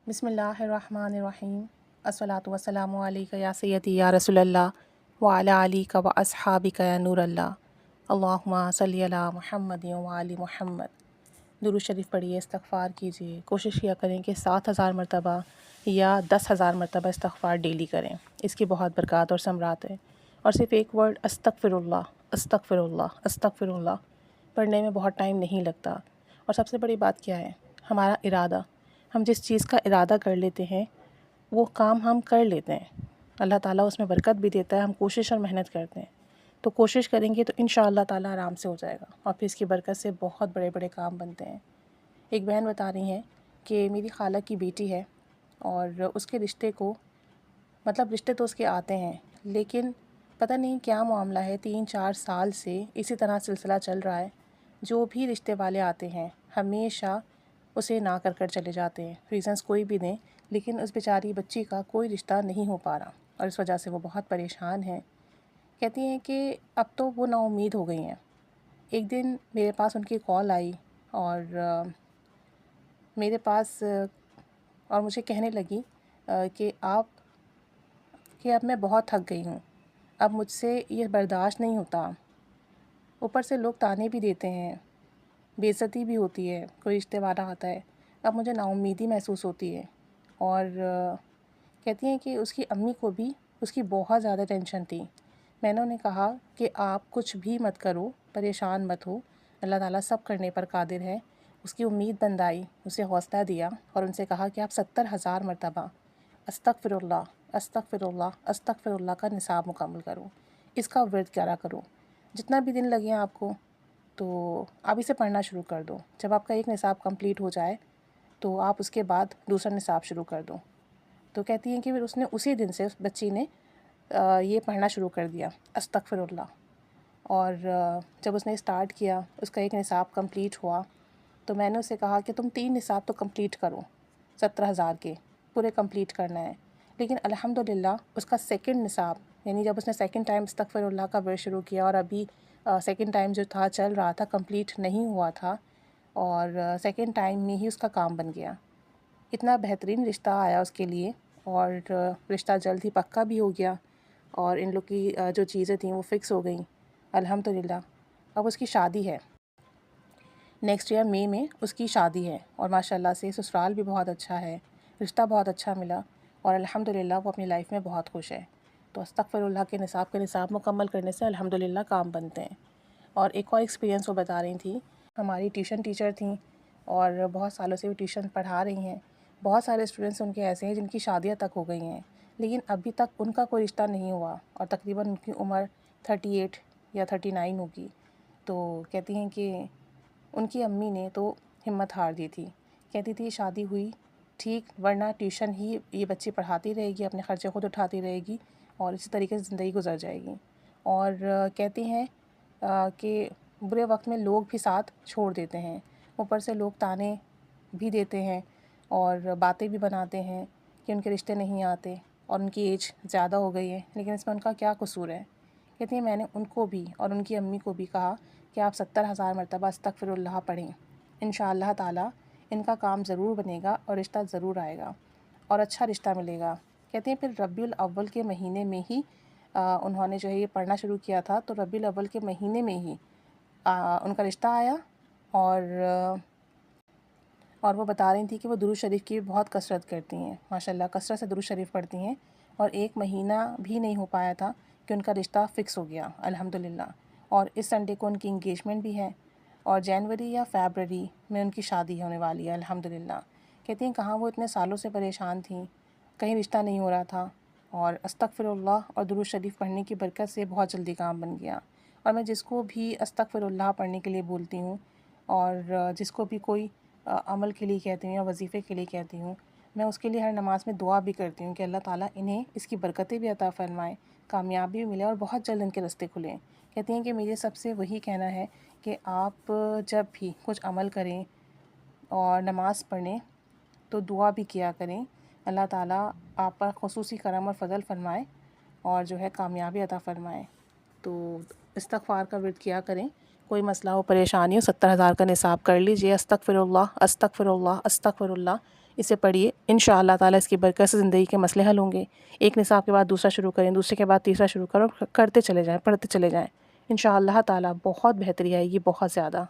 बिस्मिल्लाहिर्रहमानिर्रहीम। अस्सलातु वस्सलामु अलैका या सय्यदी या रसूलल्लाह व अला आलिका व अस्हाबिका या नूरल्लाह। अल्लाहुम्मा सल्ली अला मुहम्मद व आलि मुहम्मद। दुरूद शरीफ पढ़िए, इस्तग़फ़ार कीजिए। कोशिश किया करें कि 7,000 मरतबा या 10,000 मरतबा इस्तग़फ़ार डेली करें। इसकी बहुत बरक़ात और समरात है। और सिर्फ़ एक वर्ड अस्तग़फ़िरुल्लाह, अस्तग़फ़िरुल्लाह, अस्तग़फ़िरुल्लाह पढ़ने में बहुत टाइम नहीं लगता। और सबसे बड़ी बात क्या है, हमारा इरादा। हम जिस चीज़ का इरादा कर लेते हैं वो काम हम कर लेते हैं। अल्लाह ताला उसमें बरकत भी देता है। हम कोशिश और मेहनत करते हैं तो कोशिश करेंगे तो इंशाअल्लाह ताला आराम से हो जाएगा और फिर इसकी बरकत से बहुत बड़े बड़े काम बनते हैं। एक बहन बता रही हैं कि मेरी खाला की बेटी है और उसके रिश्ते को, मतलब रिश्ते तो उसके आते हैं लेकिन पता नहीं क्या मामला है, 3-4 साल से इसी तरह सिलसिला चल रहा है। जो भी रिश्ते वाले आते हैं हमेशा उसे ना कर कर चले जाते हैं, रीज़न्स कोई भी दें, लेकिन उस बेचारी बच्ची का कोई रिश्ता नहीं हो पा रहा और इस वजह से वो बहुत परेशान है। कहती हैं कि अब तो वो नाउम्मीद हो गई हैं। एक दिन मेरे पास उनकी कॉल आई और मेरे पास और मुझे कहने लगी कि अब मैं बहुत थक गई हूँ, अब मुझसे ये बर्दाश्त नहीं होता। ऊपर से लोग ताने भी देते हैं, बेइज्जती भी होती है, कोई रिश्ते वाला आता है, अब मुझे नाउम्मीदी महसूस होती है। और कहती हैं कि उसकी अम्मी को भी उसकी बहुत ज़्यादा टेंशन थी। मैंने उन्हें कहा कि आप कुछ भी मत करो, परेशान मत हो, अल्लाह ताला सब करने पर कादिर है। उसकी उम्मीद बंधाई, उसे हौसला दिया और उनसे कहा कि आप 70,000 मरतबा अस्तग़फ़िरुल्लाह, अस्तग़फ़िरुल्लाह, अस्तग़फ़िरुल्लाह का निसाब मुकम्मल करो। इसका वर्द करा करो, जितना भी दिन लगे आपको, तो आप इसे पढ़ना शुरू कर दो। जब आपका एक निसाब कंप्लीट हो जाए तो आप उसके बाद दूसरा निसाब शुरू कर दो। तो कहती हैं कि फिर उसने उसी दिन से उस बच्ची ने ये पढ़ना शुरू कर दिया अस्तग़फ़िरुल्लाह। और जब उसने स्टार्ट किया, उसका एक निसाब कंप्लीट हुआ तो मैंने उसे कहा कि तुम 3 निसाब तो कंप्लीट करो, 17,000 के पूरे कंप्लीट करना है। लेकिन अल्हम्दुलिल्लाह उसका सेकंड निसाब, यानी जब उसने सेकंड टाइम अस्तग़फ़िरुल्लाह का वर्ड शुरू किया और अभी सेकंड टाइम जो था चल रहा था, कंप्लीट नहीं हुआ था और सेकंड टाइम में ही उसका काम बन गया। इतना बेहतरीन रिश्ता आया उसके लिए और रिश्ता जल्द ही पक्का भी हो गया और इन लोग की जो चीज़ें थी वो फ़िक्स हो गई अल्हम्दुलिल्लाह। अब उसकी शादी है, नेक्स्ट ईयर मई में उसकी शादी है और माशाल्लाह से ससुराल भी बहुत अच्छा है, रिश्ता बहुत अच्छा मिला और अल्हम्दुलिल्लाह वो अपनी लाइफ में बहुत खुश है। तो अस्तग़फ़िरुल्लाह के निसाब मुकम्मल करने से अल्हम्दुलिल्लाह काम बनते हैं। और एक और एक्सपीरियंस वो बता रही थी, हमारी ट्यूशन टीचर थी और बहुत सालों से वो ट्यूशन पढ़ा रही हैं। बहुत सारे स्टूडेंट्स उनके ऐसे हैं जिनकी शादियाँ तक हो गई हैं लेकिन अभी तक उनका कोई रिश्ता नहीं हुआ और तकरीबन उनकी उम्र 38 या 39 होगी। तो कहती हैं कि उनकी अम्मी ने तो हिम्मत हार दी थी। कहती थी शादी हुई ठीक, वरना ट्यूशन ही ये बच्ची पढ़ाती रहेगी, अपने ख़र्चे खुद उठाती रहेगी और इसी तरीके से ज़िंदगी गुजर जाएगी। और कहती हैं कि बुरे वक्त में लोग भी साथ छोड़ देते हैं, ऊपर से लोग ताने भी देते हैं और बातें भी बनाते हैं कि उनके रिश्ते नहीं आते और उनकी एज ज़्यादा हो गई है, लेकिन इसमें उनका क्या कसूर है। कहती हैं मैंने उनको भी और उनकी अम्मी को भी कहा कि आप 70,000 मरतबा अस्तग़फ़िरुल्लाह पढ़ें, इंशाअल्लाह ताला इनका काम ज़रूर बनेगा और रिश्ता ज़रूर आएगा और अच्छा रिश्ता मिलेगा। कहती हैं फिर रबीउल अव्वल के महीने में ही उन्होंने जो है ये पढ़ना शुरू किया था, तो रबीउल अव्वल के महीने में ही उनका रिश्ता आया और वो बता रही थी कि वो दुरूद शरीफ की बहुत कसरत करती हैं, माशाल्लाह कसरत से दुरूद शरीफ पढ़ती हैं और 1 महीना भी नहीं हो पाया था कि उनका रिश्ता फ़िक्स हो गया अल्हम्दुलिल्लाह। और इस संडे को उनकी इंगेजमेंट भी है और जनवरी या फ़रवरी में उनकी शादी होने वाली है अल्हम्दुलिल्लाह। कहती हैं कहाँ वो इतने सालों से परेशान थी, कहीं रिश्ता नहीं हो रहा था और अस्तग़फ़िरुल्लाह और दुरूद शरीफ पढ़ने की बरकत से बहुत जल्दी काम बन गया। और मैं जिसको भी अस्तग़फ़िरुल्लाह पढ़ने के लिए बोलती हूँ और जिसको भी कोई अमल के लिए कहती हूँ या वजीफ़े के लिए कहती हूँ, मैं उसके लिए हर नमाज़ में दुआ भी करती हूँ कि अल्लाह ताला इन्हें इसकी बरकतें भी अता फ़रमाए, कामयाबी भी मिले और बहुत जल्द इनके रास्ते खुलें। कहती हैं कि मेरे सबसे वही कहना है कि आप जब भी कुछ अमल करें और नमाज़ पढ़ें तो दुआ भी किया करें, अल्लाह ताला आप पर ख़ुसूसी करम और फ़ज़ल फ़रमाए और जो है कामयाबी अता फ़रमाए। तो इस्तग़फ़ार का विर्द किया करें, कोई मसला हो, परेशानी हो, 70,000 का निसाब कर लीजिए, अस्तग़फ़िरुल्लाह, अस्तग़फ़िरुल्लाह, अस्तग़फ़िरुल्लाह। इसे पढ़िए, इंशाअल्लाह ताला इसकी बरकत से ज़िंदगी के मसले हल होंगे। एक निसाब के बाद दूसरा शुरू करें, दूसरे के बाद तीसरा शुरू करो, करते चले जाएँ, पढ़ते चले जाएँ। इंशाअल्लाह ताला बहुत बेहतरी आएगी, बहुत ज़्यादा।